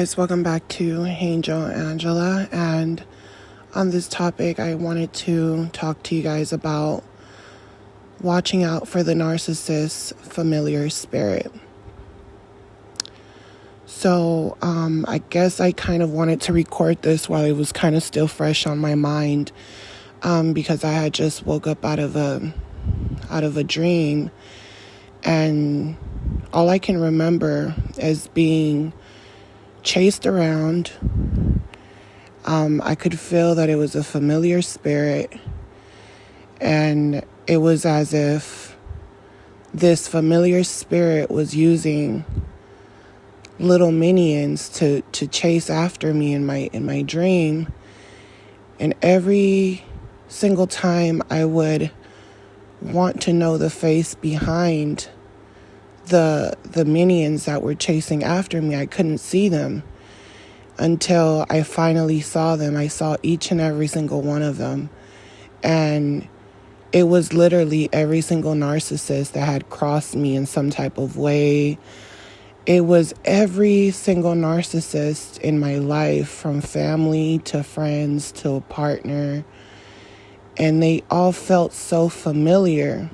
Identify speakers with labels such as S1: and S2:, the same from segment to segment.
S1: guys, welcome back to Angel Angela, and on this topic I wanted to talk to you guys about watching out for the narcissist's familiar spirit. So I guess I kind of wanted to record this while it was kind of still fresh on my mind, because I had just woke up out of a dream, and all I can remember is being chased around. I could feel that it was a familiar spirit, and it was as if this familiar spirit was using little minions to chase after me in my dream. And every single time I would want to know the face behind the minions that were chasing after me, I couldn't see them until I finally saw them. I saw each and every single one of them, and it was literally every single narcissist that had crossed me in some type of way. It was every single narcissist in my life, from family to friends to a partner, and they all felt so familiar.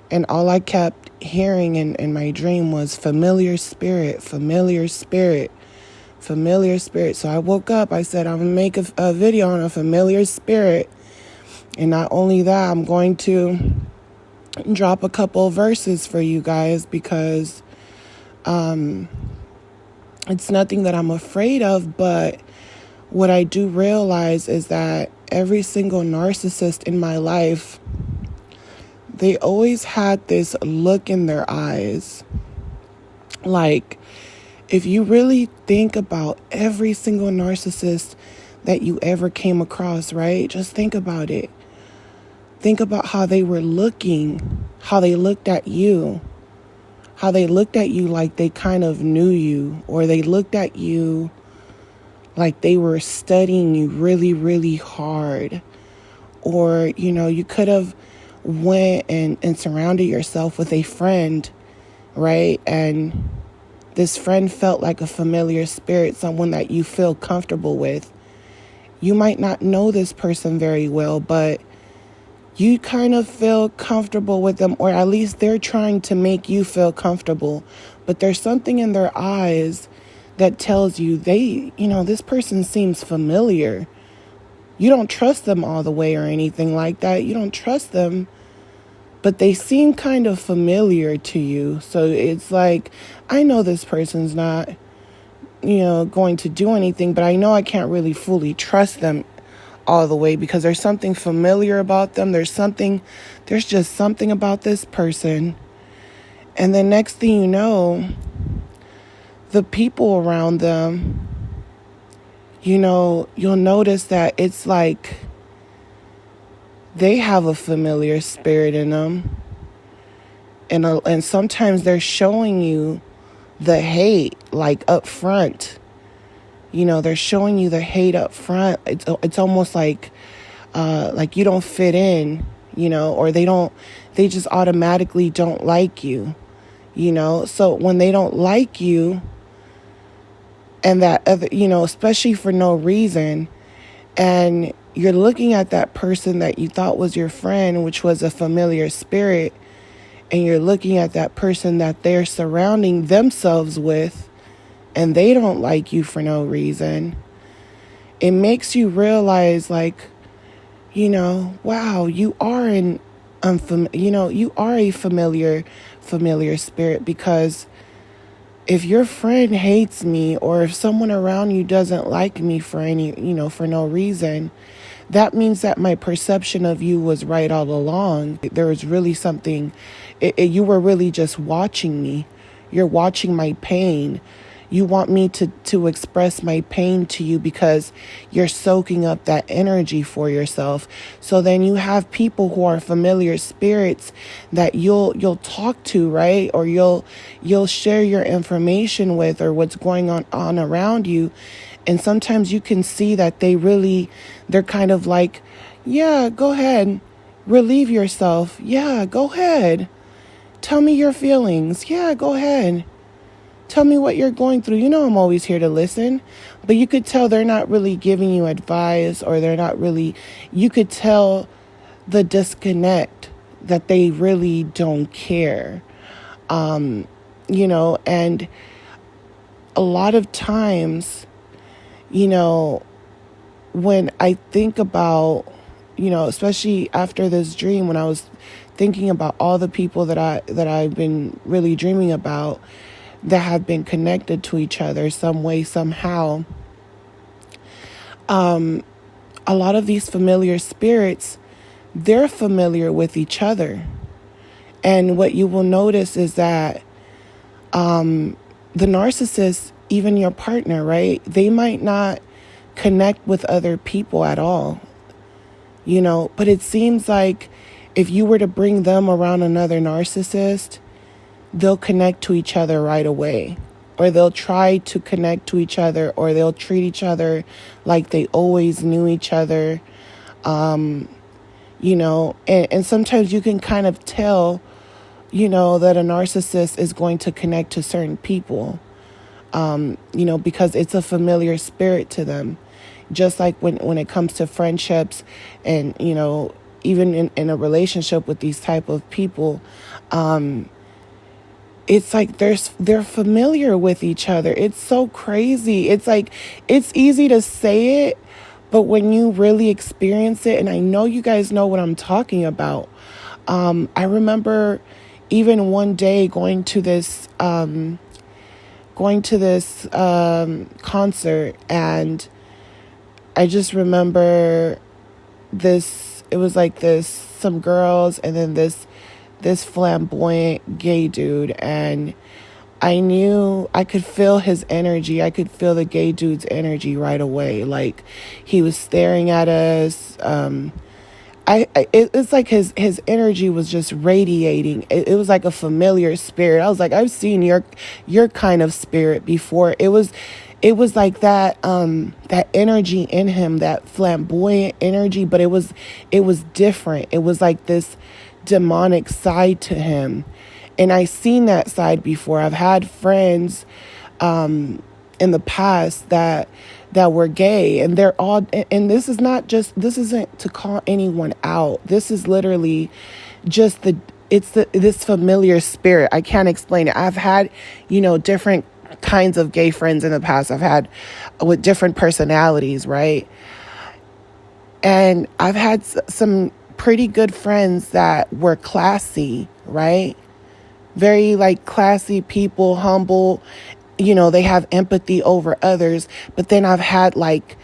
S1: And all I kept hearing in my dream was familiar spirit, familiar spirit, familiar spirit. So I woke up, I said, I'm going to make a video on a familiar spirit. And not only that, I'm going to drop a couple verses for you guys, because it's nothing that I'm afraid of. But what I do realize is that every single narcissist in my life, they always had this look in their eyes. Like, if you really think about every single narcissist that you ever came across, right? Just think about it. Think about how they were looking, how they looked at you, how they looked at you like they kind of knew you, or they looked at you like they were studying you really, really hard. Or, you could have went and surrounded yourself with a friend, right? And this friend felt like a familiar spirit, someone that you feel comfortable with. You might not know this person very well, but you kind of feel comfortable with them, or at least they're trying to make you feel comfortable. But there's something in their eyes that tells you this person seems familiar. You don't trust them all the way or anything like that. You don't trust them, but they seem kind of familiar to you. So it's like, I know this person's not, going to do anything, but I know I can't really fully trust them all the way, because there's something familiar about them. There's just something about this person. And the next thing you know, the people around them, you'll notice that it's like they have a familiar spirit in them. And sometimes they're showing you the hate, like, up front. They're showing you the hate up front. It's almost like you don't fit in, or they just automatically don't like you, So when they don't like you, and that other, especially for no reason, and you're looking at that person that you thought was your friend, which was a familiar spirit, and you're looking at that person that they're surrounding themselves with, and they don't like you for no reason, it makes you realize, like, wow, you are you are a familiar spirit. Because if your friend hates me, or if someone around you doesn't like me for for no reason, that means that my perception of you was right all along. There was really something, you were really just watching me. You're watching my pain. You want me to express my pain to you, because you're soaking up that energy for yourself. So then you have people who are familiar spirits that you'll talk to, right? Or you'll share your information with, or what's going on around you. And sometimes you can see that they're kind of like, yeah, go ahead, relieve yourself. Yeah, go ahead. Tell me your feelings. Yeah, go ahead. tell me what you're going through. You know, I'm always here to listen. But you could tell they're not really giving you advice, or they're not really, you could tell the disconnect, that they really don't care. You know, and a lot of times, you know, when I think about, you know, especially after this dream, when I was thinking about all the people that I've been really dreaming about, that have been connected to each other some way, somehow, a lot of these familiar spirits, they're familiar with each other. And what you will notice is that the narcissist, even your partner, right? They might not connect with other people at all, you know, but it seems like if you were to bring them around another narcissist, they'll connect to each other right away, or they'll try to connect to each other, or they'll treat each other like they always knew each other. You know, and sometimes you can kind of tell, you know, that a narcissist is going to connect to certain people, you know, because it's a familiar spirit to them. Just like when it comes to friendships and, you know, even in a relationship with these type of people, it's like they're familiar with each other. It's so crazy. It's like, it's easy to say it, but when you really experience it, and I know you guys know what I'm talking about. I remember even one day going to this concert, and I just remember this, it was like this, some girls, and then this flamboyant gay dude, and I could feel his energy. I could feel the gay dude's energy right away. Like, he was staring at us. It's like his energy was just radiating. It was like a familiar spirit. I was like, I've seen your kind of spirit before. It was like that energy in him, that flamboyant energy, but it was different. It was like this demonic side to him. And I seen that side before. I've had friends in the past that were gay, and they're all, and this isn't to call anyone out. This is literally just this familiar spirit. I can't explain it. I've had, you know, different kinds of gay friends in the past. I've had with different personalities, right? And I've had some pretty good friends that were classy, right? Very like classy people, humble, you know, they have empathy over others. But then I've had like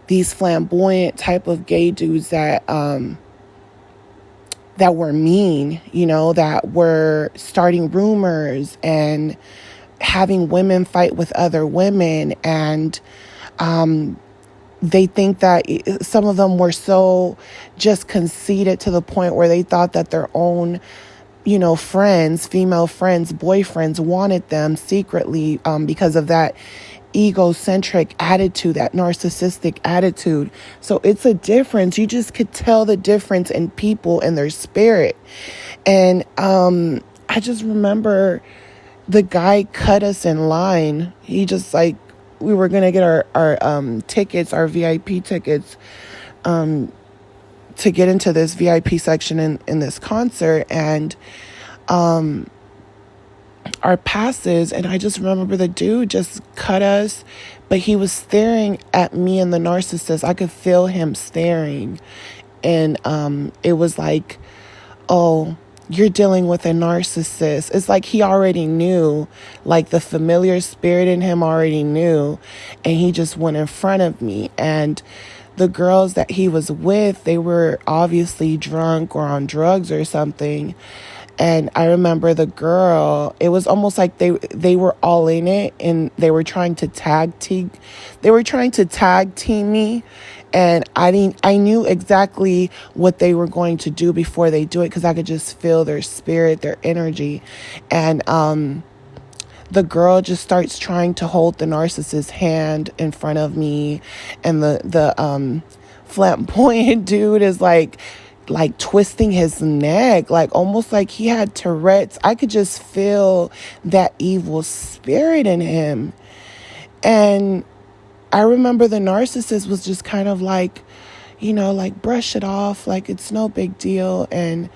S1: these flamboyant type of gay dudes that were mean, you know, that were starting rumors and having women fight with other women. And they think that some of them were so just conceited to the point where they thought that their own, you know, friends, female friends, boyfriends wanted them secretly because of that egocentric attitude, that narcissistic attitude. So it's a difference. You just could tell the difference in people and their spirit. And I just remember the guy cut us in line. He just like, we were going to get our tickets, our VIP tickets, to get into this VIP section in this concert, and our passes. And I just remember the dude just cut us, but he was staring at me and the narcissist. I could feel him staring, and it was like, oh, you're dealing with a narcissist. It's like he already knew, like the familiar spirit in him already knew, and he just went in front of me. And the girls that he was with, they were obviously drunk or on drugs or something. And I remember the girl, it was almost like they were all in it, and they were trying to tag team me. And I knew exactly what they were going to do before they do it, because I could just feel their spirit, their energy. And the girl just starts trying to hold the narcissist's hand in front of me, and the flamboyant dude is like like twisting his neck, like almost like he had Tourette's. I could just feel that evil spirit in him. And I remember the narcissist was just kind of like, like brush it off, like it's no big deal. And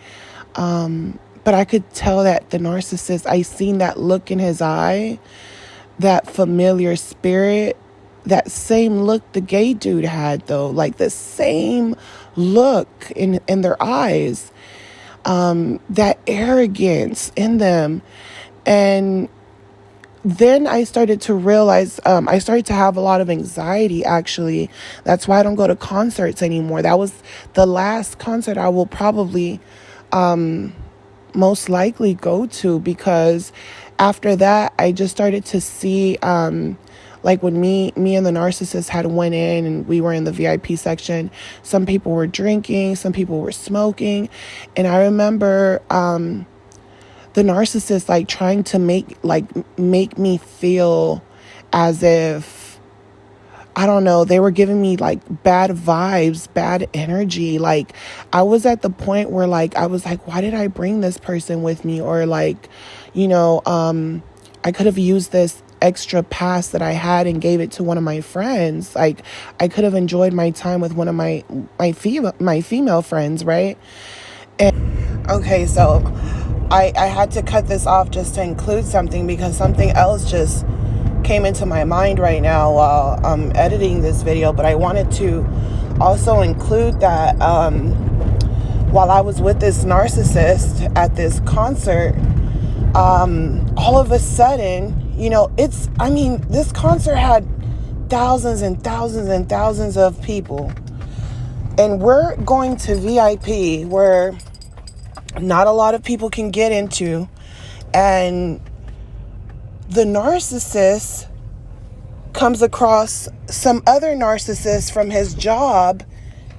S1: but I could tell that the narcissist, I seen that look in his eye, that familiar spirit, that same look the gay dude had, though, like the same look in their eyes, that arrogance in them. And then I started to realize, I started to have a lot of anxiety, actually. That's why I don't go to concerts anymore. That was the last concert I will probably most likely go to, because after that, I just started to see, like when me and the narcissist had went in and we were in the VIP section, some people were drinking, some people were smoking. And I remember the narcissist like trying to make me feel as if, I don't know, they were giving me like bad vibes, bad energy. Like I was at the point where like I was like, why did I bring this person with me? Or like, I could have used this extra pass that I had and gave it to one of my friends. Like I could have enjoyed my time with one of my female friends, right? And okay, so I had to cut this off just to include something, because something else just came into my mind right now while I'm editing this video. But I wanted to also include that while I was with this narcissist at this concert, all of a sudden, this concert had thousands and thousands and thousands of people. And we're going to VIP, where not a lot of people can get into. And the narcissist comes across some other narcissists from his job.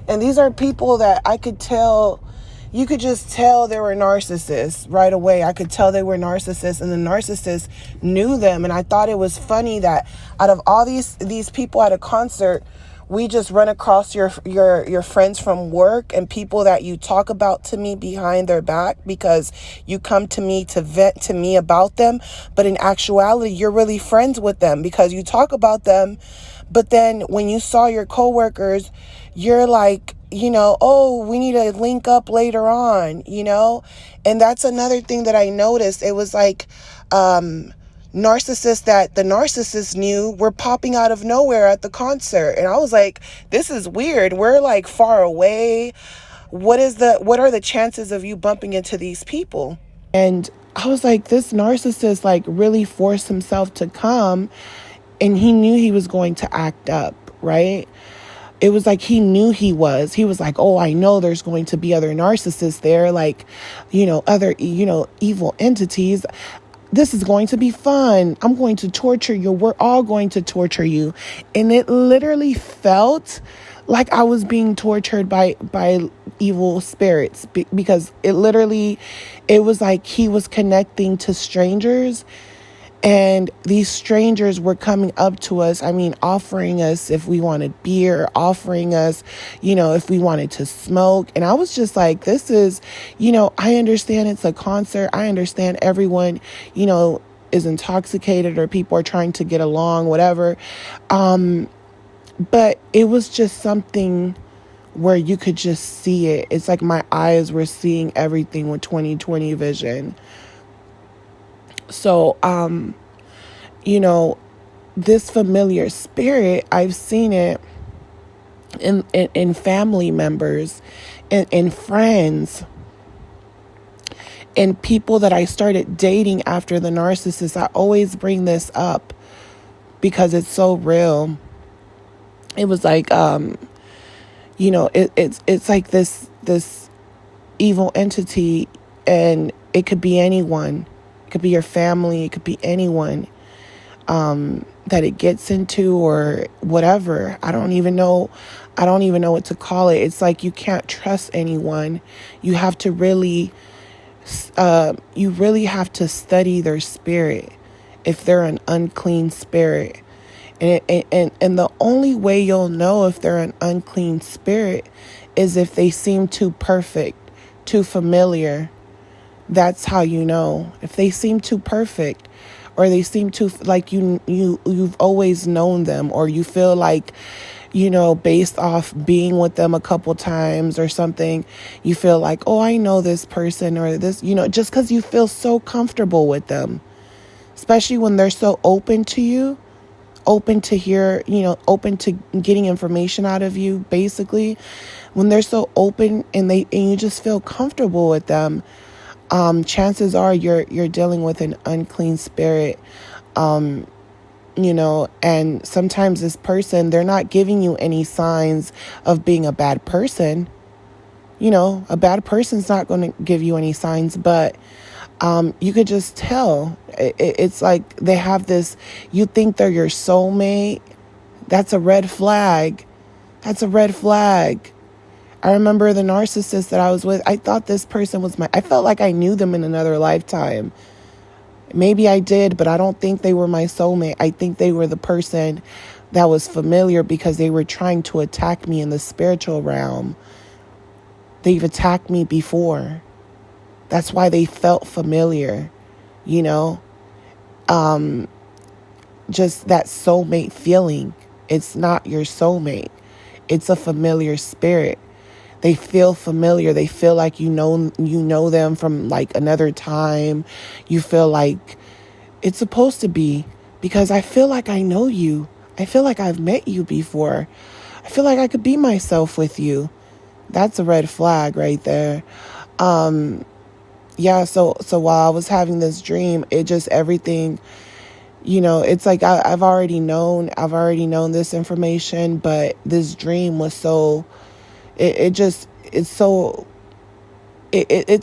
S1: And these are people that I could tell, you could just tell they were narcissists right away. I could tell they were narcissists, and the narcissist knew them. And I thought it was funny that out of all these people at a concert, we just run across your friends from work and people that you talk about to me behind their back because you come to me to vent to me about them. But in actuality, you're really friends with them because you talk about them. But then when you saw your coworkers, you're like, oh, we need to link up later on, And that's another thing that I noticed. It was like narcissists that the narcissist knew were popping out of nowhere at the concert. And I was like, this is weird. We're like far away. What are the chances of you bumping into these people? And I was like, this narcissist like really forced himself to come, and he knew he was going to act up, right? It was like he knew he was like, oh, I know there's going to be other narcissists there, like, other, evil entities. This is going to be fun. I'm going to torture you. We're all going to torture you. And it literally felt like I was being tortured by evil spirits, because it was like he was connecting to strangers. And these strangers were coming up to us, offering us if we wanted beer, offering us, if we wanted to smoke. And I was just like, this is, I understand it's a concert. I understand everyone, is intoxicated or people are trying to get along, whatever. But it was just something where you could just see it. It's like my eyes were seeing everything with 20/20 vision. So, this familiar spirit, I've seen it in family members, in friends, and people that I started dating after the narcissist. I always bring this up because it's so real. It was like, it's like this evil entity, and it could be anyone. It could be your family. It could be anyone that it gets into or whatever. I don't even know what to call it. It's like you can't trust anyone. You have to really have to study their spirit if they're an unclean spirit. And the only way you'll know if they're an unclean spirit is if they seem too perfect, too familiar. That's how you know. If they seem too perfect, or they seem too like you've always known them, or you feel like, based off being with them a couple times or something, you feel like, oh, I know this person or this, just because you feel so comfortable with them, especially when they're so open to you, open to hear, open to getting information out of you, basically. When they're so open and you just feel comfortable with them, chances are you're dealing with an unclean spirit. And sometimes this person, they're not giving you any signs of being a bad person. A bad person's not going to give you any signs, but you could just tell. It's like they have this, you think they're your soulmate. That's a red flag. That's a red flag. I remember the narcissist that I was with. I thought this person was I felt like I knew them in another lifetime. Maybe I did, but I don't think they were my soulmate. I think they were the person that was familiar because they were trying to attack me in the spiritual realm. They've attacked me before. That's why they felt familiar, just that soulmate feeling. It's not your soulmate. It's a familiar spirit. They feel familiar. They feel like you know them from like another time. You feel like it's supposed to be, because I feel like I know you. I feel like I've met you before. I feel like I could be myself with you. That's a red flag right there. Yeah, so while I was having this dream, it just everything, it's like I've already known this information, but this dream was so, it's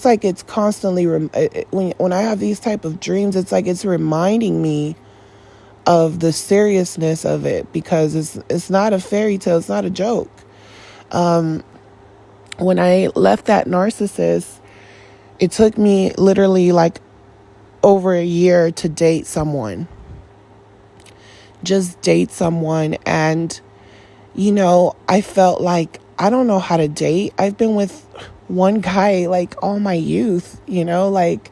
S1: like it's constantly, when I have these type of dreams, it's like it's reminding me of the seriousness of it, because it's not a fairy tale, it's not a joke. When I left that narcissist, it took me literally like over a year to date someone. Just date someone. And, I felt like I don't know how to date. I've been with one guy like all my youth, like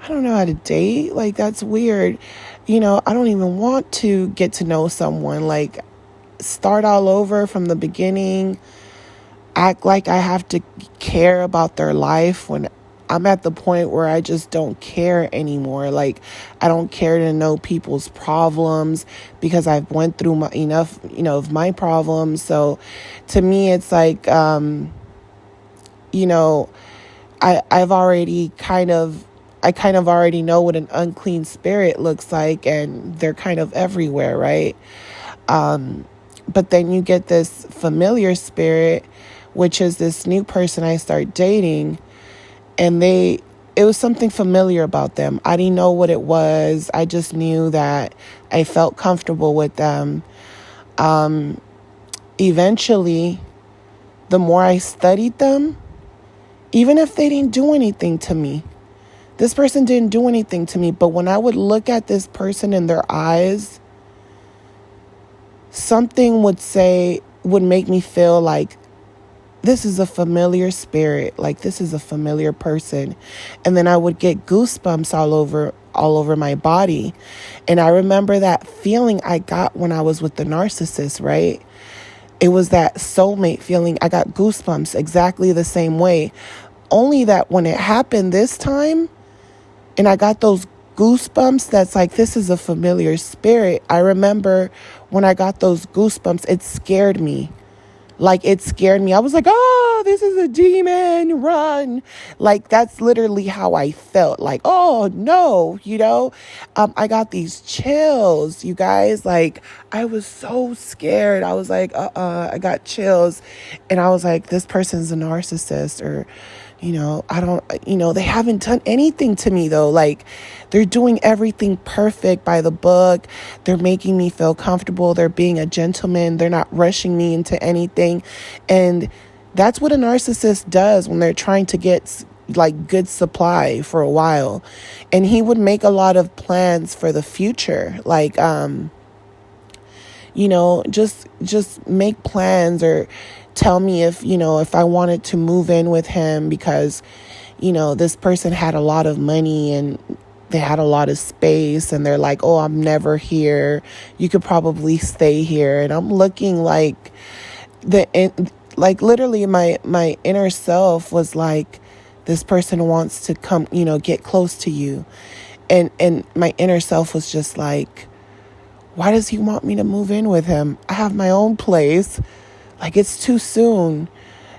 S1: I don't know how to date. Like, that's weird. I don't even want to get to know someone. Like, start all over from the beginning. Act like I have to care about their life when I'm at the point where I just don't care anymore. Like, I don't care to know people's problems because I've went through enough, of my problems. So to me, it's like, I've already I kind of already know what an unclean spirit looks like, and they're kind of everywhere, right? But then you get this familiar spirit, which is this new person I start dating. And it was something familiar about them. I didn't know what it was. I just knew that I felt comfortable with them. Eventually, the more I studied them, even if they didn't do anything to me, this person didn't do anything to me, but when I would look at this person in their eyes, something would make me feel like, this is a familiar spirit, like this is a familiar person. And then I would get goosebumps all over my body. And I remember that feeling I got when I was with the narcissist, right? It was that soulmate feeling. I got goosebumps exactly the same way. Only that when it happened this time, and I got those goosebumps, that's like, this is a familiar spirit. I remember when I got those goosebumps, it scared me. Like, it scared me. I was like, oh, this is a demon, run. Like, that's literally how I felt. Like, oh, no, I got these chills, you guys. Like, I was so scared. I was like, I got chills. And I was like, this person's a narcissist, or, I don't, they haven't done anything to me, though. Like, they're doing everything perfect by the book. They're making me feel comfortable. They're being a gentleman. They're not rushing me into anything. And that's what a narcissist does when they're trying to get like good supply for a while. And he would make a lot of plans for the future. Like, just make plans, or tell me if I wanted to move in with him because, this person had a lot of money and they had a lot of space, and they're like, oh, I'm never here. You could probably stay here. And I'm looking like literally my inner self was like, this person wants to come, get close to you. And my inner self was just like, why does he want me to move in with him? I have my own place. Like, it's too soon.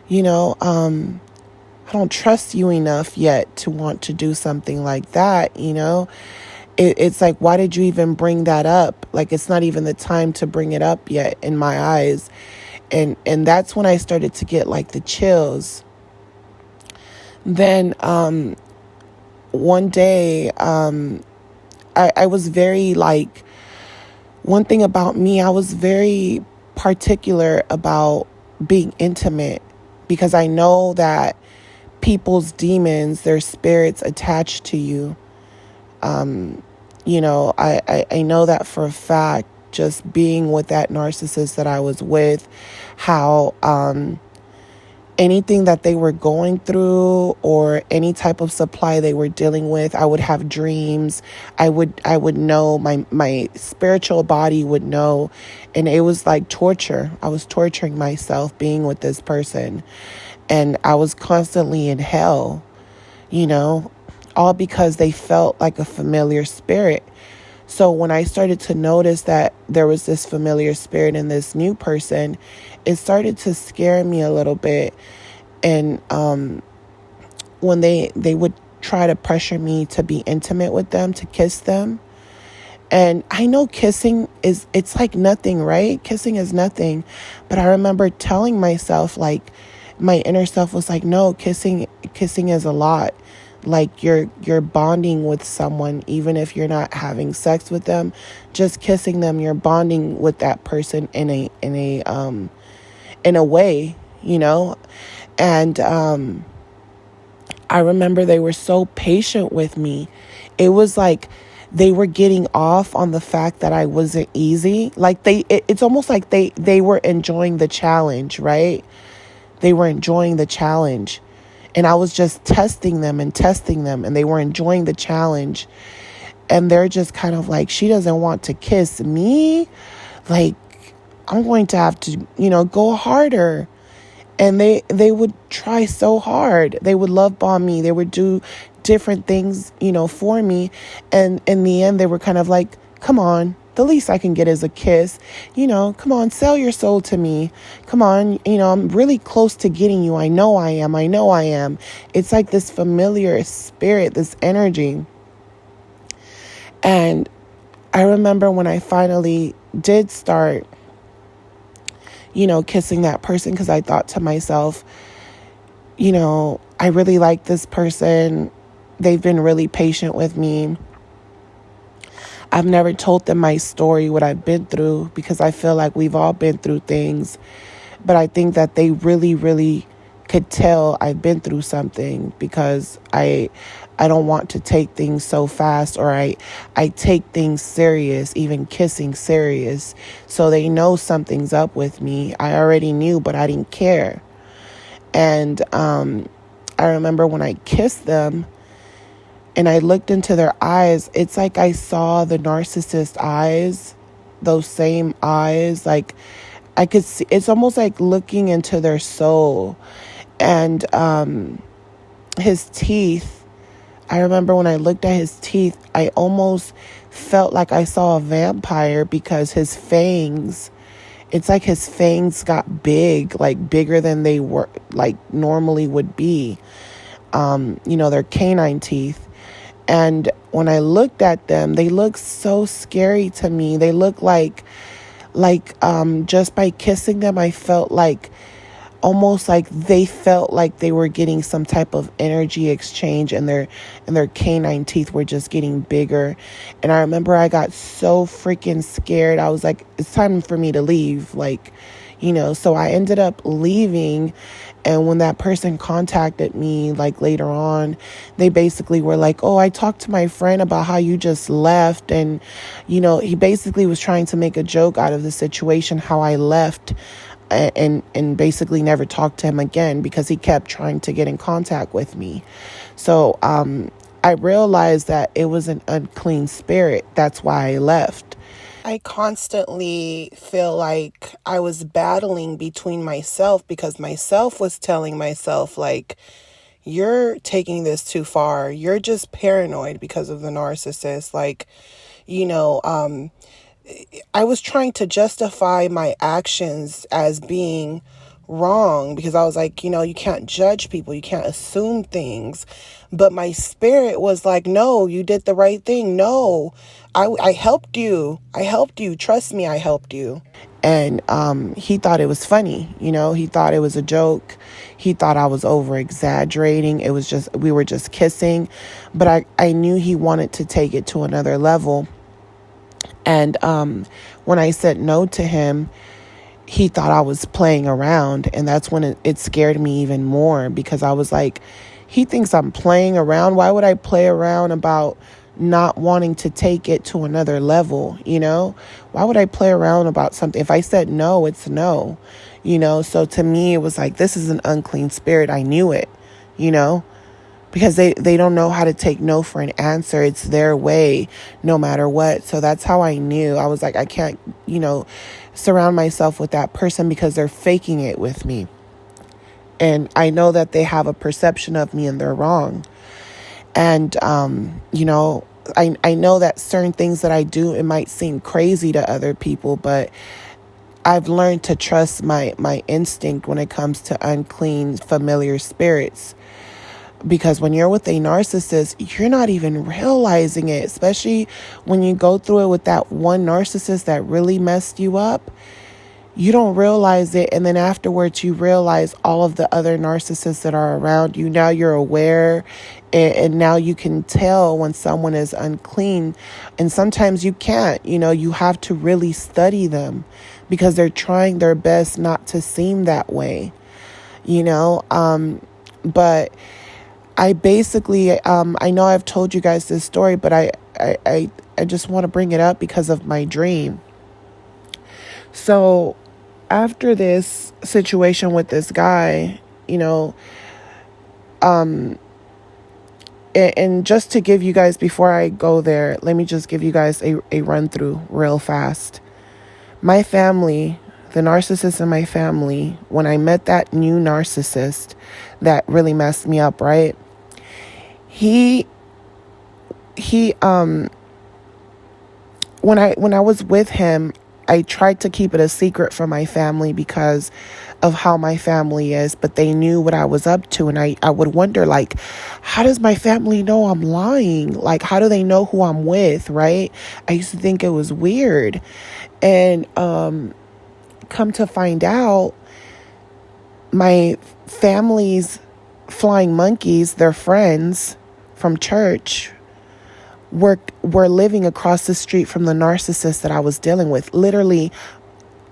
S1: I don't trust you enough yet to want to do something like that. It's like, why did you even bring that up? Like, it's not even the time to bring it up yet in my eyes. And that's when I started to get like the chills. Then one day I was very like, one thing about me, I was very particular about being intimate, because I know that people's demons, their spirits attached to you. I know that for a fact, just being with that narcissist that I was with, how anything that they were going through or any type of supply they were dealing with, I would have dreams. I would know, my spiritual body would know, and it was like torture. I was torturing myself being with this person, and I was constantly in hell, all because they felt like a familiar spirit. So when I started to notice that there was this familiar spirit in this new person, it started to scare me a little bit. And when they would try to pressure me to be intimate with them, to kiss them. And I know kissing it's like nothing, right? Kissing is nothing. But I remember telling myself, like, my inner self was like, no, kissing is a lot. Like, you're bonding with someone, even if you're not having sex with them, just kissing them, you're bonding with that person in a way, And I remember they were so patient with me. It was like they were getting off on the fact that I wasn't easy. Like it's almost like they were enjoying the challenge, right? They were enjoying the challenge. And I was just testing them, and they were enjoying the challenge. And they're just kind of like, she doesn't want to kiss me. Like, I'm going to have to, go harder. And they would try so hard. They would love bomb me. They would do different things, for me. And in the end, they were kind of like, come on. The least I can get is a kiss. Come on, sell your soul to me. Come on, I'm really close to getting you. I know I am. It's like this familiar spirit, this energy. And I remember when I finally did start, kissing that person, because I thought to myself, I really like this person. They've been really patient with me. I've never told them my story, what I've been through, because I feel like we've all been through things. But I think that they really, really could tell I've been through something, because I don't want to take things so fast, or I take things serious, even kissing serious. So they know something's up with me. I already knew, but I didn't care. And I remember when I kissed them, and I looked into their eyes, it's like I saw the narcissist eyes, those same eyes. Like, I could see, it's almost like looking into their soul. And his teeth, I remember when I looked at his teeth, I almost felt like I saw a vampire, because his fangs, it's like his fangs got big, like bigger than they were, like normally would be. Their canine teeth. And when I looked at them, they looked so scary to me. They looked like just by kissing them, I felt like, almost like they felt like they were getting some type of energy exchange, and their canine teeth were just getting bigger. And I remember I got so freaking scared. I was like, it's time for me to leave. Like, so I ended up leaving. And when that person contacted me, like later on, they basically were like, oh, I talked to my friend about how you just left. And, he basically was trying to make a joke out of the situation, how I left and basically never talked to him again because he kept trying to get in contact with me. So I realized that it was an unclean spirit. That's why I left. I constantly feel like I was battling between myself because myself was telling myself, like, you're taking this too far. You're just paranoid because of the narcissist. Like, I was trying to justify my actions as being wrong because I was like, you can't judge people. You can't assume things. But my spirit was like, no, you did the right thing. No, I helped you. I helped you. Trust me, I helped you. And he thought it was funny. He thought it was a joke. He thought I was over exaggerating. It was just, we were just kissing. But I knew he wanted to take it to another level. And when I said no to him, he thought I was playing around. And that's when it scared me even more because I was like, he thinks I'm playing around. Why would I play around about not wanting to take it to another level? Why would I play around about something? If I said no, it's no, So to me, it was like, this is an unclean spirit. I knew it, because they don't know how to take no for an answer. It's their way, no matter what. So that's how I knew. I was like, I can't, surround myself with that person because they're faking it with me. And I know that they have a perception of me and they're wrong. And, I know that certain things that I do, it might seem crazy to other people, but I've learned to trust my instinct when it comes to unclean, familiar spirits. Because when you're with a narcissist, you're not even realizing it, especially when you go through it with that one narcissist that really messed you up. You don't realize it. And then afterwards, you realize all of the other narcissists that are around you. Now you're aware and now you can tell when someone is unclean. And sometimes you can't, you have to really study them because they're trying their best not to seem that way, but I basically, I know I've told you guys this story, but I just want to bring it up because of my dream. So after this situation with this guy, and just to give you guys, before I go there, let me just give you guys a run through real fast. My family, the narcissist in my family, when I met that new narcissist that really messed me up, right? When I was with him, I tried to keep it a secret from my family because of how my family is, but they knew what I was up to. And I would wonder, like, how does my family know I'm lying? Like, how do they know who I'm with, right? I used to think it was weird. And come to find out, my family's flying monkeys, their friends from church, were living across the street from the narcissist that I was dealing with. Literally,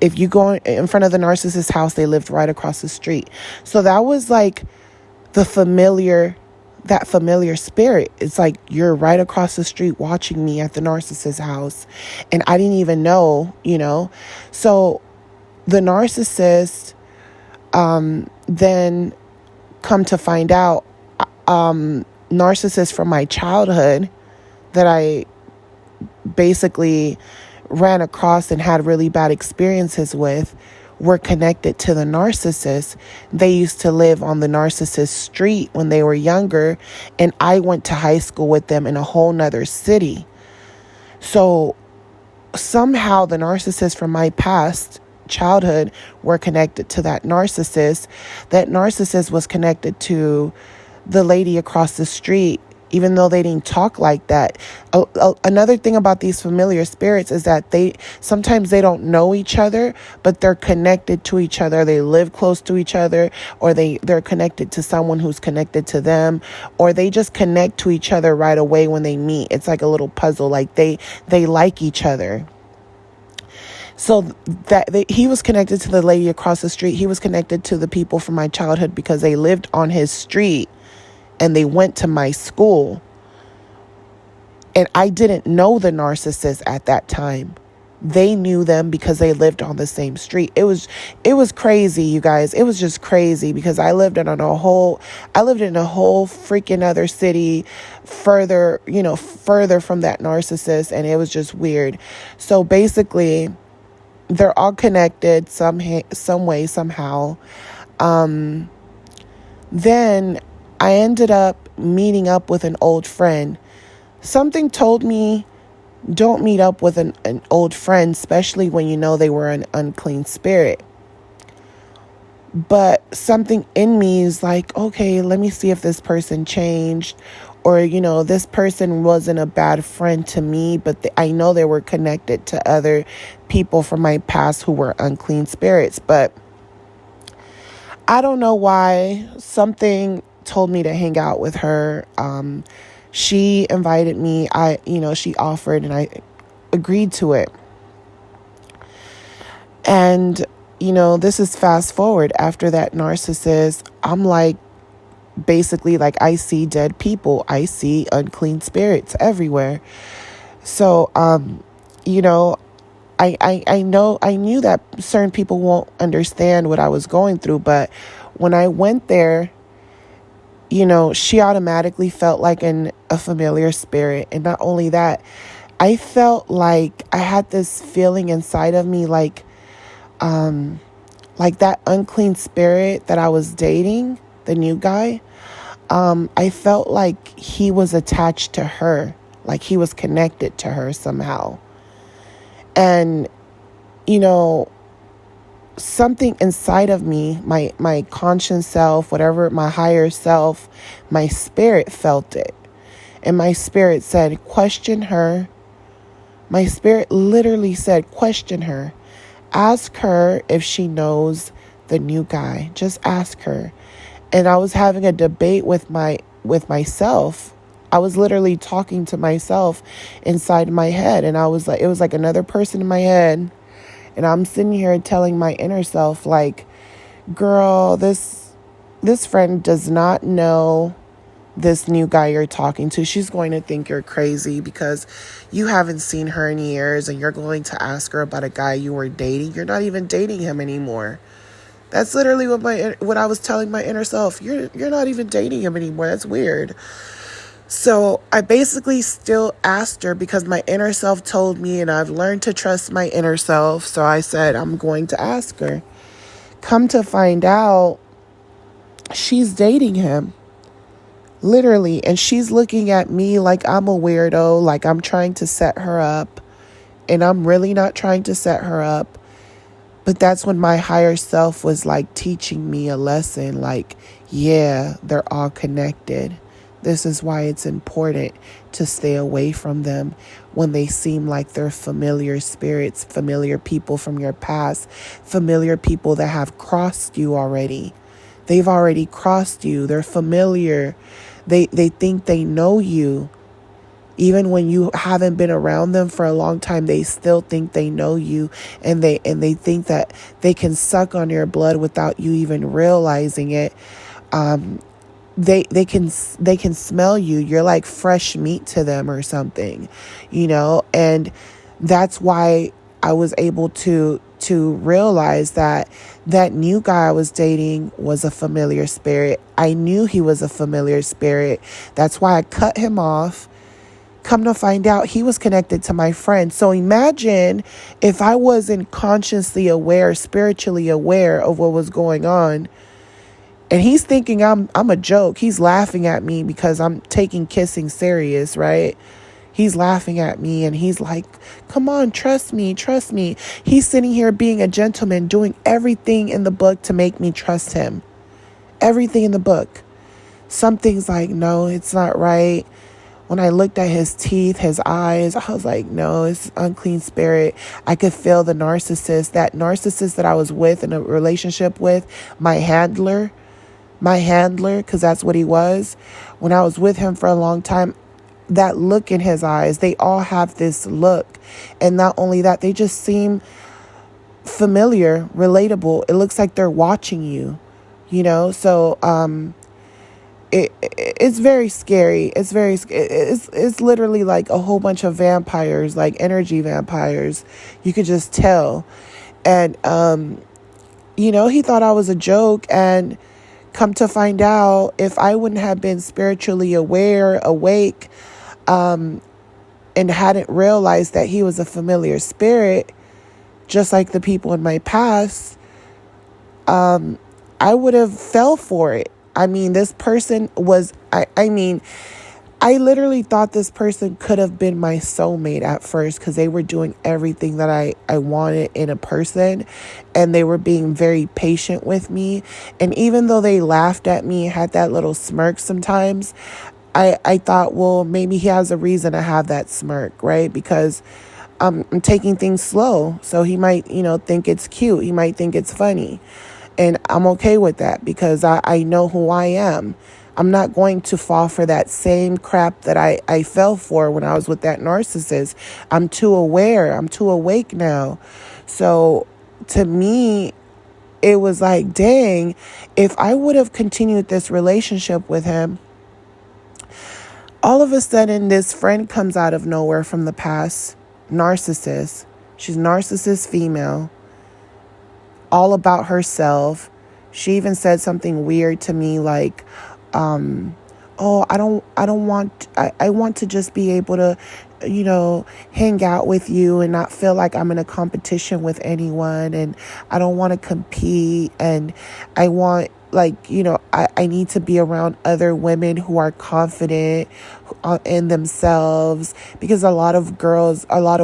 S1: if you go in front of the narcissist's house, they lived right across the street. So that was like that familiar spirit. It's like you're right across the street watching me at the narcissist's house. And I didn't even know, So the narcissist, then come to find out, narcissists from my childhood that I basically ran across and had really bad experiences with were connected to the narcissist. They used to live on the narcissist street when they were younger, and I went to high school with them in a whole nother city. So somehow the narcissist from my past childhood were connected to that narcissist. That narcissist was connected to the lady across the street, even though they didn't talk like that. Another thing about these familiar spirits is that sometimes they don't know each other, but they're connected to each other. They live close to each other, or they're connected to someone who's connected to them, or they just connect to each other right away when they meet. It's like a little puzzle, like they like each other. So he was connected to the lady across the street. He was connected to the people from my childhood because they lived on his street and they went to my school. And I didn't know the narcissist at that time. They knew them because they lived on the same street. It was crazy, you guys. It was just crazy because I lived in a whole freaking other city further from that narcissist, and it was just weird. So basically, they're all connected some way, somehow. Then I ended up meeting up with an old friend. Something told me, don't meet up with an old friend, especially when you know they were an unclean spirit. But something in me is like, okay, let me see if this person changed. Or, this person wasn't a bad friend to me, but I know they were connected to other people from my past who were unclean spirits. But I don't know why. Something told me to hang out with her. She invited me. She offered and I agreed to it. And, this is fast forward after that narcissist. I'm like, basically, like, I see dead people. I see unclean spirits everywhere. So, I knew that certain people won't understand what I was going through. But when I went there, she automatically felt like a familiar spirit. And not only that, I felt like I had this feeling inside of me, like that unclean spirit that I was dating, the new guy. I felt like he was attached to her, like he was connected to her somehow. And, something inside of me, my conscious self, whatever, my higher self, my spirit felt it. And my spirit said, question her. My spirit literally said, question her. Ask her if she knows the new guy. Just ask her. And I was having a debate with myself. I was literally talking to myself inside my head. And it was like another person in my head. And I'm sitting here telling my inner self, like, girl, this friend does not know this new guy you're talking to. She's going to think you're crazy because you haven't seen her in years and you're going to ask her about a guy you were dating. You're not even dating him anymore. That's literally what I was telling my inner self. You're not even dating him anymore. That's weird. So I basically still asked her because my inner self told me, and I've learned to trust my inner self. So I said, I'm going to ask her. Come to find out, she's dating him. Literally. And she's looking at me like I'm a weirdo, like I'm trying to set her up. And I'm really not trying to set her up. But that's when my higher self was like teaching me a lesson. Like, yeah, they're all connected. This is why it's important to stay away from them when they seem like they're familiar spirits, familiar people from your past, familiar people that have crossed you already. They've already crossed you. They're familiar. They think they know you. Even when you haven't been around them for a long time, they still think they know you, and they think that they can suck on your blood without you even realizing it. They can smell you. You're like fresh meat to them or something, and that's why I was able to realize that new guy I was dating was a familiar spirit. I knew he was a familiar spirit. That's why I cut him off. Come to find out, he was connected to my friend. So imagine if I wasn't consciously aware, spiritually aware of what was going on. And he's thinking I'm a joke. He's laughing at me because I'm taking kissing serious, right? He's laughing at me and he's like, come on, trust me, trust me. He's sitting here being a gentleman, doing everything in the book to make me trust him. Everything in the book. Something's like, no, it's not right. When I looked at his teeth, his eyes, I was like, no, it's unclean spirit. I could feel the narcissist, that narcissist that I was with in a relationship with, my handler, because that's what he was. When I was with him for a long time, that look in his eyes, they all have this look. And not only that, they just seem familiar, relatable. It looks like they're watching you, So it's very scary. It's literally like a whole bunch of vampires, like energy vampires. You could just tell. And he thought I was a joke, and come to find out, if I wouldn't have been spiritually aware, awake, and hadn't realized that he was a familiar spirit, just like the people in my past, I would have fell for it. I mean, this person was, I literally thought this person could have been my soulmate at first, because they were doing everything that I wanted in a person, and they were being very patient with me. And even though they laughed at me, had that little smirk sometimes, I thought, well, maybe he has a reason to have that smirk, right? Because I'm taking things slow. So he might, think it's cute. He might think it's funny. And I'm okay with that, because I know who I am. I'm not going to fall for that same crap that I fell for when I was with that narcissist. I'm too aware. I'm too awake now. So to me, it was like, dang, if I would have continued this relationship with him, all of a sudden this friend comes out of nowhere from the past, narcissist. She's narcissist female, all about herself. She even said something weird to me, like, oh, I want to just be able to, hang out with you and not feel like I'm in a competition with anyone. And I don't want to compete. And I want, I need to be around other women who are confident in themselves, because a lot of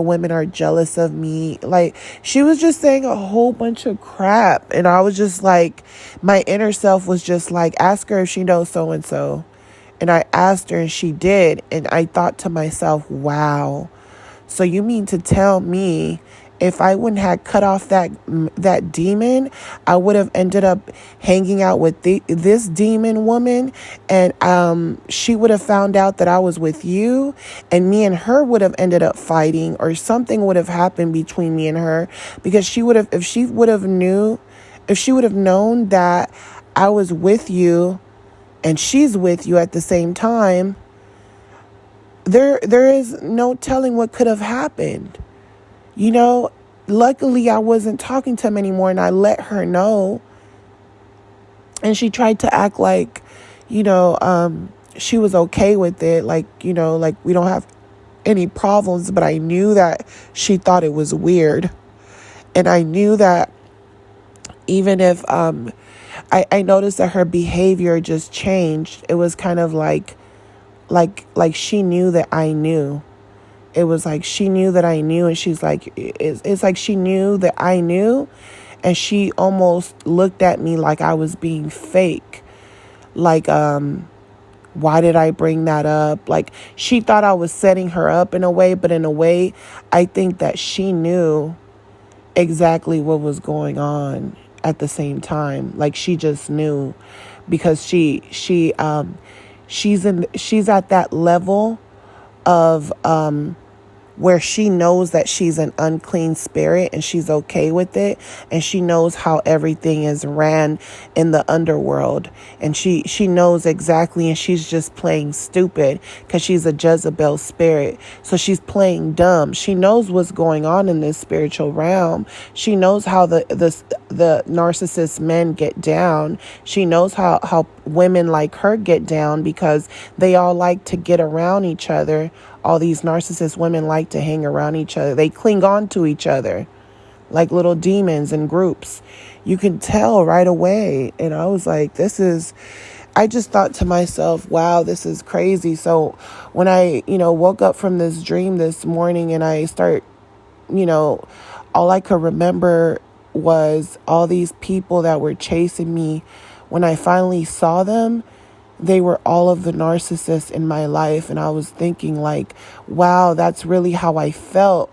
S1: women are jealous of me. Like, she was just saying a whole bunch of crap. And I was just like, my inner self was just like, ask her if she knows so-and-so. And I asked her, and she did. And I thought to myself, wow. So you mean to tell me, if I wouldn't have cut off that demon, I would have ended up hanging out with this demon woman, and she would have found out that I was with you, and me and her would have ended up fighting, or something would have happened between me and her, because if she would have known that I was with you and she's with you at the same time, there is no telling what could have happened. Luckily I wasn't talking to him anymore, and I let her know. And she tried to act like, she was okay with it. Like we don't have any problems. But I knew that she thought it was weird. And I knew that even if I noticed that her behavior just changed. It was kind of like she knew that I knew. It was like she knew that I knew, and she's like, it's like she knew that I knew, and she almost looked at me like I was being fake. Like, why did I bring that up? Like, she thought I was setting her up in a way, but in a way, I think that she knew exactly what was going on at the same time. Like, she just knew, because she's at that level of where she knows that she's an unclean spirit, and she's okay with it, and she knows how everything is ran in the underworld, and she knows exactly, and she's just playing stupid because she's a Jezebel spirit. So she's playing dumb. She knows what's going on in this spiritual realm. She knows how the narcissist men get down. She knows how women like her get down, because they all like to get around each other. All these narcissist women like to hang around each other. They cling on to each other like little demons in groups. You can tell right away. And I was like, I just thought to myself, wow, this is crazy. So when I, woke up from this dream this morning, and I start, all I could remember was all these people that were chasing me. When I finally saw them, they were all of the narcissists in my life. And I was thinking, like, wow, that's really how I felt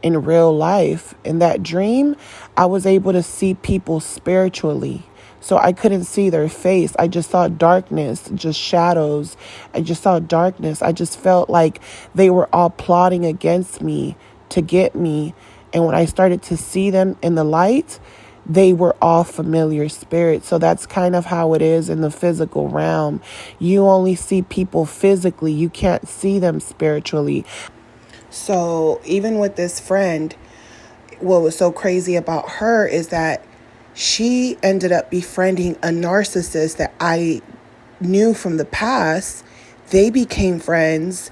S1: in real life. In that dream, I was able to see people spiritually. So I couldn't see their face. I just saw darkness, just shadows. I just saw darkness. I just felt like they were all plotting against me to get me. And when I started to see them in the light, they were all familiar spirits. So that's kind of how it is in the physical realm. You only see people physically. You can't see them spiritually. So even with this friend, what was so crazy about her is that she ended up befriending a narcissist that I knew from the past. They became friends.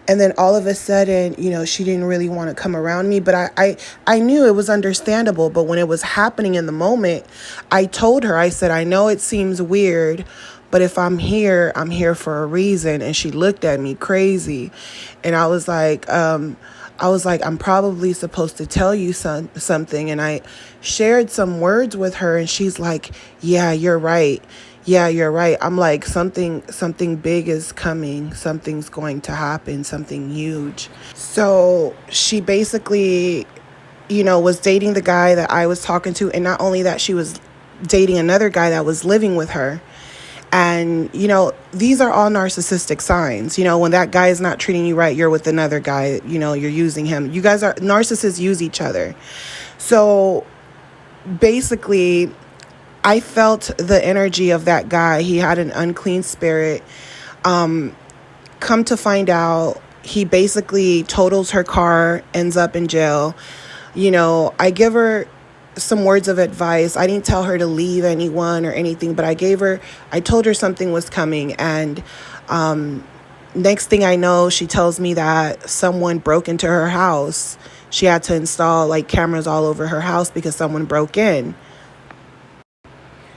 S1: And then all of a sudden, she didn't really want to come around me. But I knew it was understandable. But when it was happening in the moment, I told her, I said, I know it seems weird, but if I'm here for a reason. And she looked at me crazy. And I was like, I'm probably supposed to tell you something. And I shared some words with her, and she's like, yeah, you're right. Yeah, you're right. I'm like, something big is coming. Something's going to happen, something huge. So she basically, was dating the guy that I was talking to. And not only that, she was dating another guy that was living with her. And, these are all narcissistic signs. When that guy is not treating you right, you're with another guy, you're using him. You guys narcissists use each other. So basically, I felt the energy of that guy. He had an unclean spirit. Come to find out, he basically totals her car, ends up in jail. I give her some words of advice. I didn't tell her to leave anyone or anything, but I told her something was coming. And next thing I know, she tells me that someone broke into her house. She had to install cameras all over her house because someone broke in.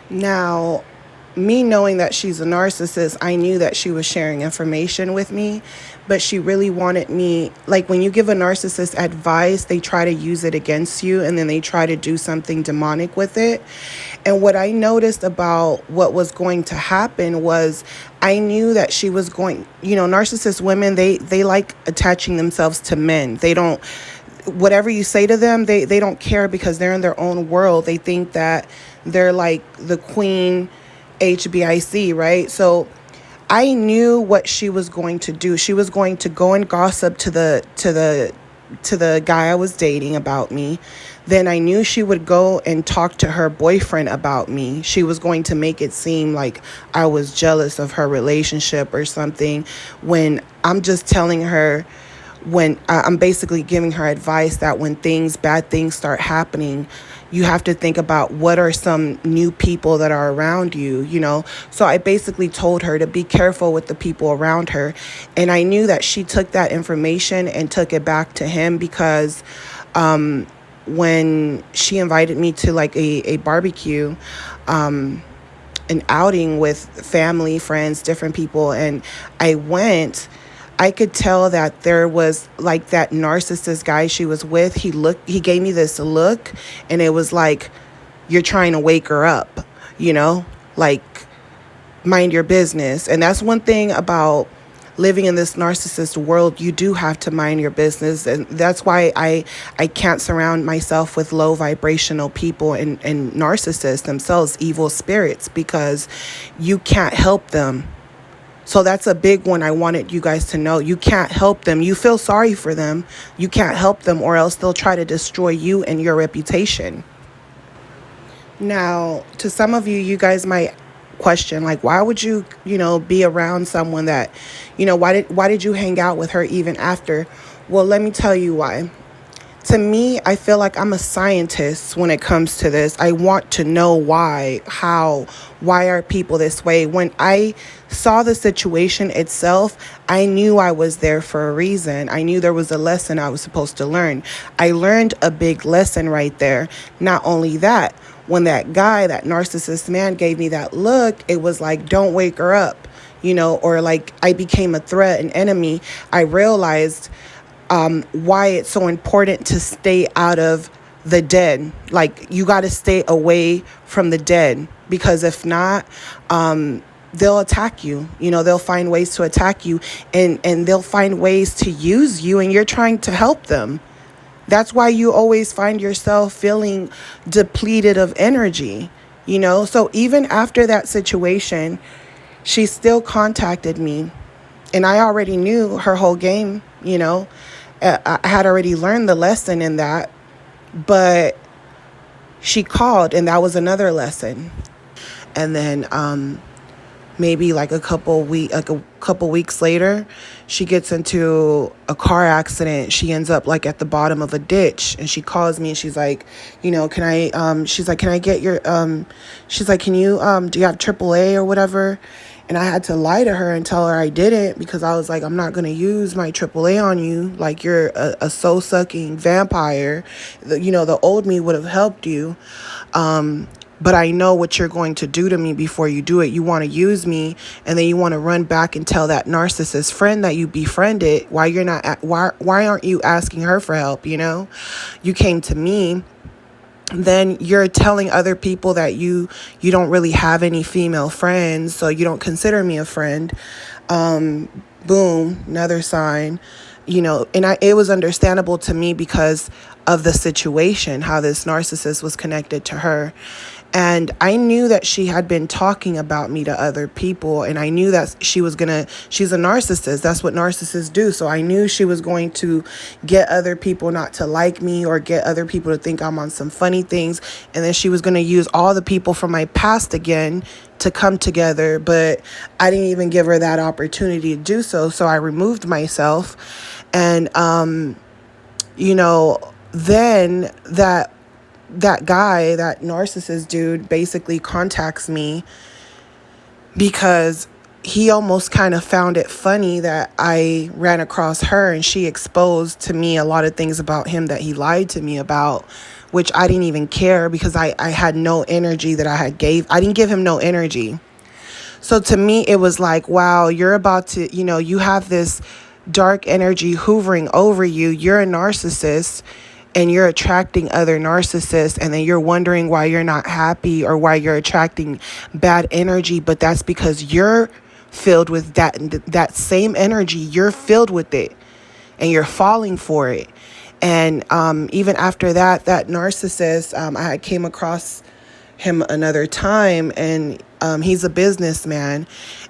S1: Now, me knowing that she's a narcissist, I knew that she was sharing information with me, but she really wanted me, when you give a narcissist advice, they try to use it against you, and then they try to do something demonic with it. And what I noticed about what was going to happen was I knew that she was going, narcissist women, they like attaching themselves to men. They don't, whatever you say to them, they don't care because they're in their own world. They think that they're like the queen HBIC, right? So I knew what she was going to do. She was going to go and gossip to the guy I was dating about me. Then I knew she would go and talk to her boyfriend about me. She was going to make it seem like I was jealous of her relationship or something, when I'm just telling her, when I'm basically giving her advice that when bad things start happening, you have to think about what are some new people that are around you, So I basically told her to be careful with the people around her. And I knew that she took that information and took it back to him because when she invited me to a barbecue, an outing with family, friends, different people, and I went, I could tell that there was that narcissist guy she was with. He gave me this look, and it was like, you're trying to wake her up, mind your business. And that's one thing about living in this narcissist world. You do have to mind your business. And that's why I can't surround myself with low vibrational people and narcissists themselves, evil spirits, because you can't help them. So that's a big one I wanted you guys to know. You can't help them. You feel sorry for them. You can't help them, or else they'll try to destroy you and your reputation. Now, to some of you, you guys might question, why would you, be around someone that, why did you hang out with her even after? Well, let me tell you why. To me, I feel like I'm a scientist when it comes to this. I want to know why are people this way? When I saw the situation itself, I knew I was there for a reason. I knew there was a lesson I was supposed to learn. I learned a big lesson right there. Not only that, when that guy, that narcissist man, gave me that look, it was like, don't wake her up, or I became a threat, an enemy. I realized why it's so important to stay out of the dead. You got to stay away from the dead, because if not, they'll attack you. They'll find ways to attack you, and they'll find ways to use you, and you're trying to help them. That's why you always find yourself feeling depleted of energy, So even after that situation, she still contacted me, and I already knew her whole game, I had already learned the lesson in that. But she called, and that was another lesson. And then maybe like a couple weeks later, she gets into a car accident. She ends up like at the bottom of a ditch, and she calls me and she's like, can I she's like, can I get your she's like, can you do you have AAA or whatever? And I had to lie to her and tell her I didn't, because I was like, I'm not going to use my AAA on you. Like, you're a soul-sucking vampire. The old me would have helped you. But I know what you're going to do to me before you do it. You want to use me, and then you want to run back and tell that narcissist friend that you befriended why aren't you asking her for help, You came to me. Then you're telling other people that you don't really have any female friends, so you don't consider me a friend. Boom, another sign. And it was understandable to me because of the situation, how this narcissist was connected to her. And I knew that she had been talking about me to other people, and I knew that she's a narcissist. That's what narcissists do. So I knew she was going to get other people not to like me, or get other people to think I'm on some funny things. And then she was going to use all the people from my past again to come together. But I didn't even give her that opportunity to do so. So I removed myself. And, then that guy, that narcissist dude, basically contacts me because he almost kind of found it funny that I ran across her, and she exposed to me a lot of things about him that he lied to me about, which I didn't even care, because I had no energy that I didn't give him no energy. So to me, it was like, wow, you're about to, you have this dark energy hovering over you. You're a narcissist, and you're attracting other narcissists, and then you're wondering why you're not happy or why you're attracting bad energy. But that's because you're filled with that same energy. You're filled with it, and you're falling for it. And even after that narcissist, I came across him another time, and he's a businessman.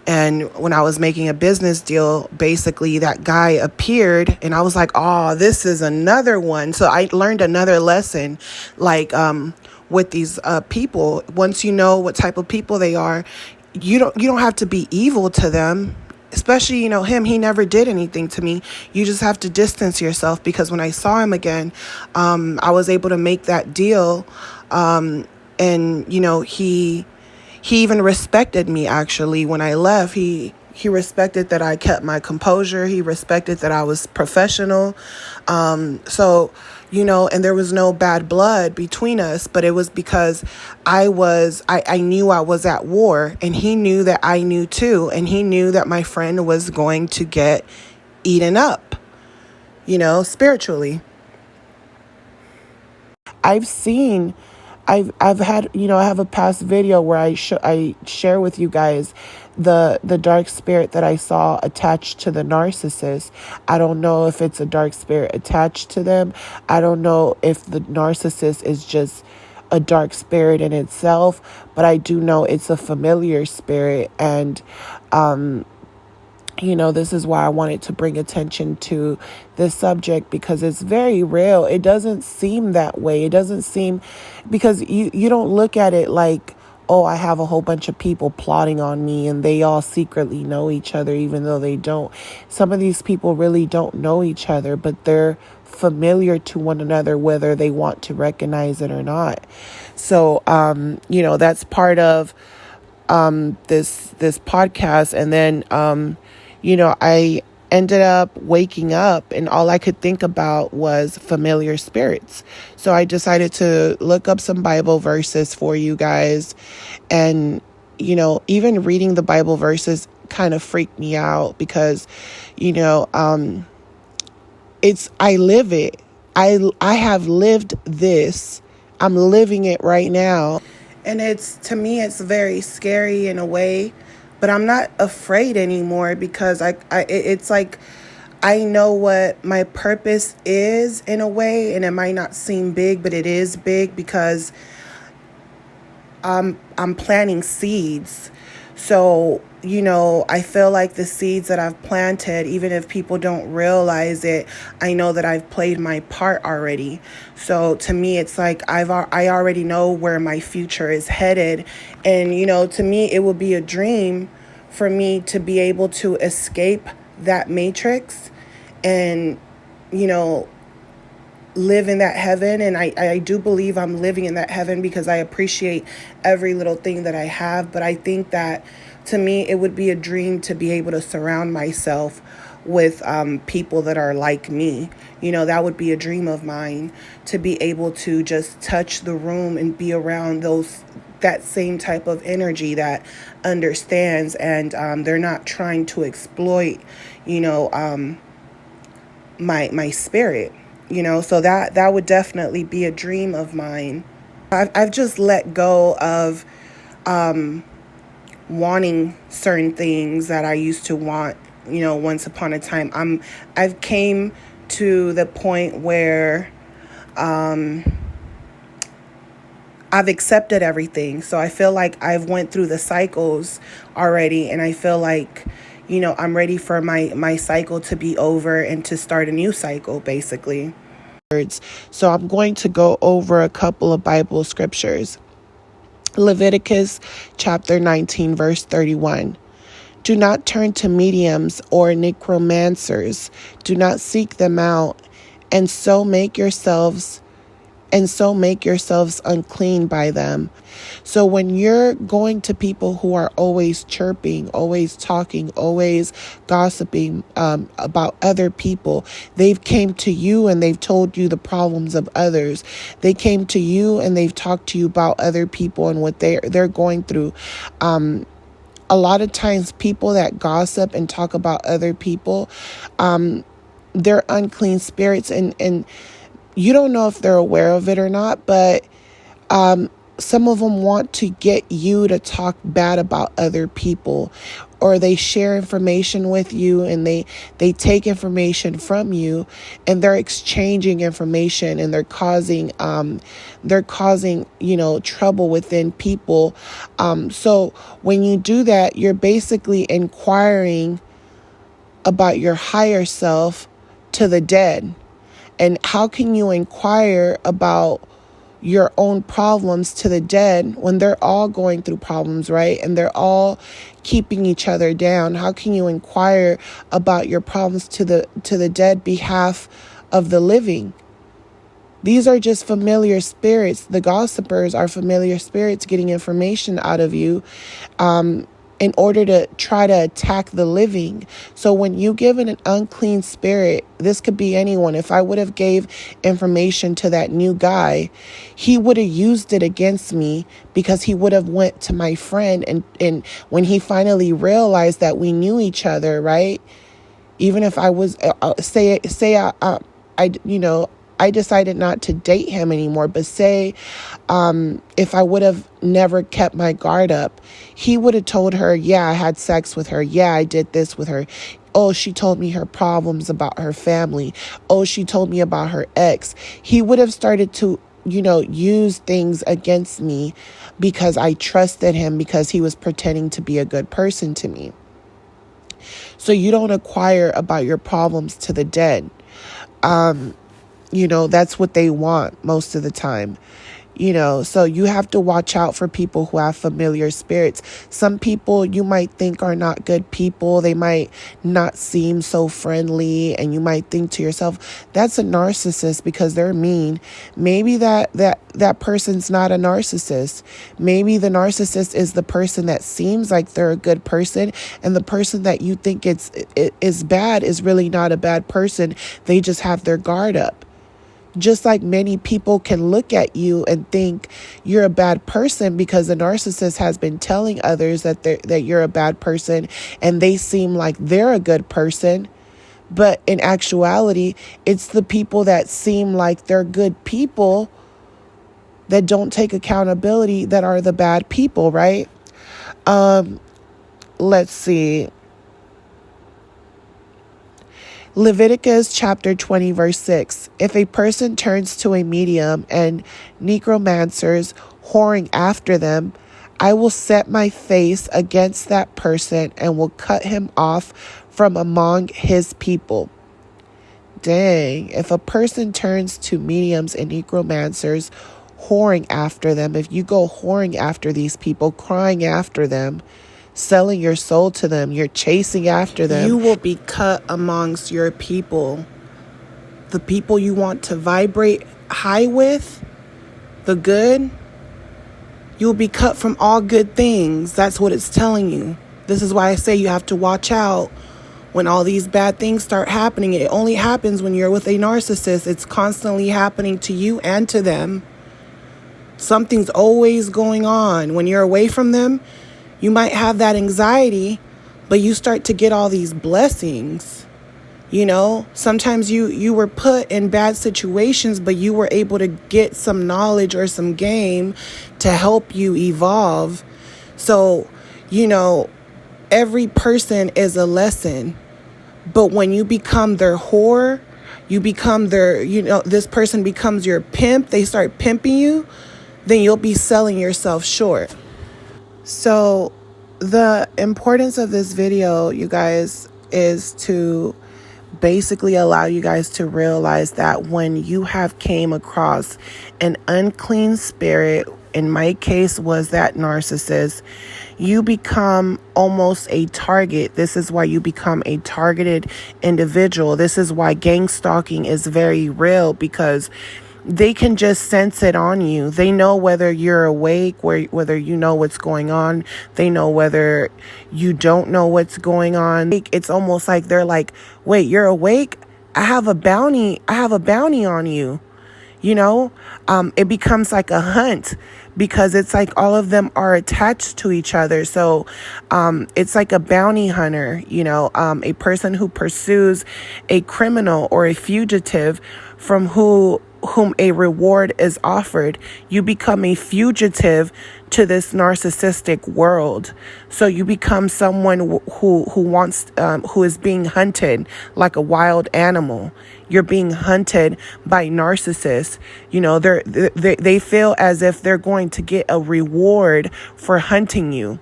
S1: And when I was making a business deal, basically that guy appeared, and I was like, oh, this is another one. So I learned another lesson, like with these people. Once you know what type of people they are, you don't have to be evil to them. Especially, him, he never did anything to me. You just have to distance yourself, because when I saw him again, I was able to make that deal. And, he even respected me, actually. When I left, he respected that I kept my composure. He respected that I was professional. So, and there was no bad blood between us, but it was because I knew I was at war, and he knew that I knew too. And he knew that my friend was going to get eaten up, spiritually. I've had, I have a past video where I share with you guys the dark spirit that I saw attached to the narcissist. I don't know if it's a dark spirit attached to them. I don't know if the narcissist is just a dark spirit in itself, but I do know it's a familiar spirit. And, this is why I wanted to bring attention to this subject, because it's very real. It doesn't seem that way. It doesn't seem, because you don't look at it like, oh, I have a whole bunch of people plotting on me and they all secretly know each other, even though they don't. Some of these people really don't know each other, but they're familiar to one another, whether they want to recognize it or not. So, that's part of this podcast. And then, I ended up waking up, and all I could think about was familiar spirits. So I decided to look up some Bible verses for you guys. And, even reading the Bible verses kind of freaked me out, because, I live it. I have lived this. I'm living it right now. And to me, it's very scary in a way. But I'm not afraid anymore, because it's like I know what my purpose is in a way, and it might not seem big, but it is big, because I'm planting seeds. So, I feel like the seeds that I've planted, even if people don't realize it, I know that I've played my part already. So to me, it's like I already know where my future is headed. And, to me, it would be a dream for me to be able to escape that matrix and, you know, live in that heaven. And I do believe I'm living in that heaven because I appreciate every little thing that I have. But I think that to me, it would be a dream to be able to surround myself with people that are like me. That would be a dream of mine, to be able to just touch the room and be around that same type of energy that understands, and they're not trying to exploit, my spirit. So that would definitely be a dream of mine. I've just let go of wanting certain things that I used to want, once upon a time. I've came to the point where I've accepted everything. So I feel like I've went through the cycles already, and I feel like, I'm ready for my cycle to be over and to start a new cycle, basically. So I'm going to go over a couple of Bible scriptures. Leviticus chapter 19, verse 31. Do not turn to mediums or necromancers. Do not seek them out, and so make yourselves unclean by them. So when you're going to people who are always chirping, always talking, always gossiping about other people, they've came to you and they've told you the problems of others. They came to you and they've talked to you about other people and what they're going through. A lot of times people that gossip and talk about other people, they're unclean spirits, and you don't know if they're aware of it or not, but some of them want to get you to talk bad about other people, or they share information with you and they take information from you, and they're exchanging information, and they're causing trouble within people. So when you do that, you're basically inquiring about your higher self to the dead. And how can you inquire about your own problems to the dead when they're all going through problems, right? And they're all keeping each other down. How can you inquire about your problems to the dead behalf of the living? These are just familiar spirits. The gossipers are familiar spirits getting information out of you in order to try to attack the living. So when you give an unclean spirit, this could be anyone. If I would have gave information to that new guy, he would have used it against me, because he would have went to my friend, and when he finally realized that we knew each other, right? Even if I was I decided not to date him anymore, but say if I would have never kept my guard up, he would have told her, yeah, I had sex with her. Yeah, I did this with her. Oh, she told me her problems about her family. Oh, she told me about her ex. He would have started to, use things against me because I trusted him, because he was pretending to be a good person to me. So you don't inquire about your problems to the dead. That's what they want most of the time. So you have to watch out for people who have familiar spirits. Some people you might think are not good people. They might not seem so friendly, and you might think to yourself, that's a narcissist because they're mean. Maybe that person's not a narcissist. Maybe the narcissist is the person that seems like they're a good person, and the person that you think is bad is really not a bad person. They just have their guard up. Just like many people can look at you and think you're a bad person because the narcissist has been telling others that you're a bad person, and they seem like they're a good person. But in actuality, it's the people that seem like they're good people that don't take accountability that are the bad people, right? Let's see. Leviticus chapter 20, verse 6. If a person turns to a medium and necromancers, whoring after them, I will set my face against that person and will cut him off from among his people. Dang, if a person turns to mediums and necromancers, whoring after them, if you go whoring after these people, crying after them, selling your soul to them, you're chasing after them, you will be cut amongst your people. The people you want to vibrate high with, the good, you'll be cut from all good things. That's what it's telling you. This is why I say you have to watch out when all these bad things start happening. It only happens when you're with a narcissist. It's constantly happening to you and to them. Something's always going on. When you're away from them, you might have that anxiety, but you start to get all these blessings. You know, sometimes you were put in bad situations, but you were able to get some knowledge or some game to help you evolve. So, you know, every person is a lesson. But when you become their whore, you become their, you know, this person becomes your pimp, they start pimping you, then you'll be selling yourself short. So the importance of this video, you guys, is to basically allow you guys to realize that when you have came across an unclean spirit, in my case was that narcissist, you become almost a target. This is why you become a targeted individual. This is why gang stalking is very real, because they can just sense it on you. They know whether you're awake, whether you know what's going on. They know whether you don't know what's going on. It's almost like they're like, wait, you're awake? I have a bounty on you. You know, it becomes like a hunt, because it's like all of them are attached to each other. So it's like a bounty hunter, you know, a person who pursues a criminal or a fugitive from whom a reward is offered. You become a fugitive to this narcissistic world. So you become someone who is being hunted like a wild animal. You're being hunted by narcissists. You know, they feel as if they're going to get a reward for hunting you.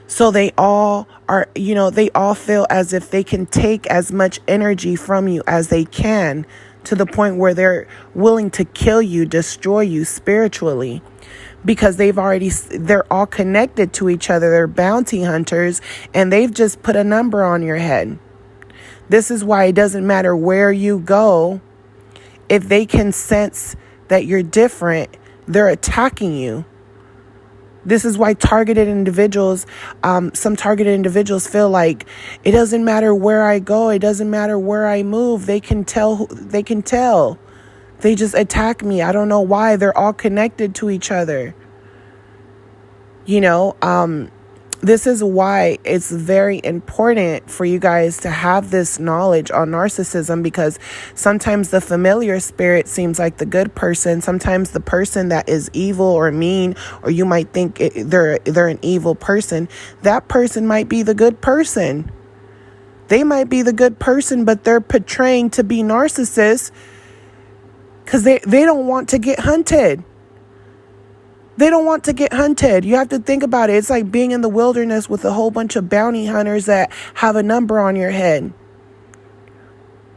S1: So they all feel as if they can take as much energy from you as they can, to the point where they're willing to kill you, destroy you spiritually, because they're all connected to each other. They're bounty hunters, and they've just put a number on your head. This is why it doesn't matter where you go. If they can sense that you're different, they're attacking you. This is why some targeted individuals feel like it doesn't matter where I go. It doesn't matter where I move. They can tell. They just attack me. I don't know why. They're all connected to each other. You know, this is why it's very important for you guys to have this knowledge on narcissism, because sometimes the familiar spirit seems like the good person. Sometimes the person that is evil or mean, or you might think they're an evil person, that person might be the good person. They might be the good person, but they're portraying to be narcissists because they don't want to get hunted. They don't want to get hunted. You have to think about it. It's like being in the wilderness with a whole bunch of bounty hunters that have a number on your head.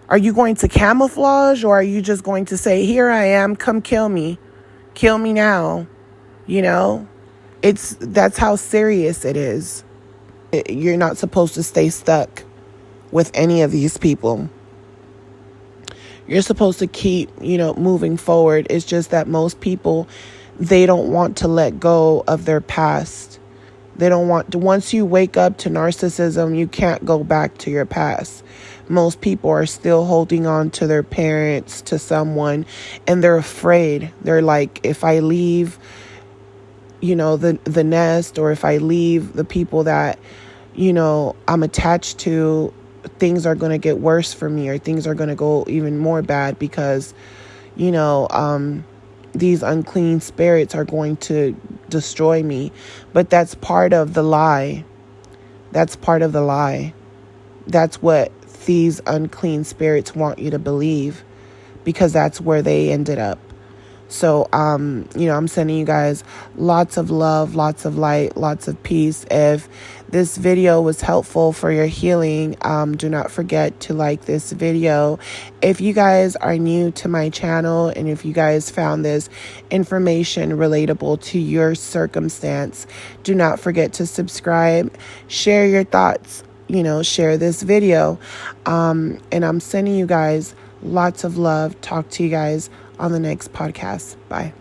S1: Are you going to camouflage, or are you just going to say, here I am, come kill me. Kill me now. You know, that's how serious it is. You're not supposed to stay stuck with any of these people. You're supposed to keep, moving forward. It's just that most people, they don't want to let go of their past. They don't want to. Once you wake up to narcissism, you can't go back to your past. Most people are still holding on to their parents, to someone, and they're afraid. They're like, if I leave, the nest, or if I leave the people that, I'm attached to, things are going to get worse for me, or things are going to go even more bad, because, these unclean spirits are going to destroy me. But that's part of the lie. That's part of the lie. That's what these unclean spirits want you to believe, because that's where they ended up. So, I'm sending you guys lots of love, lots of light, lots of peace. If this video was helpful for your healing, do not forget to like this video. If you guys are new to my channel and if you guys found this information relatable to your circumstance, do not forget to subscribe, share your thoughts, share this video. And I'm sending you guys lots of love. Talk to you guys on the next podcast. Bye.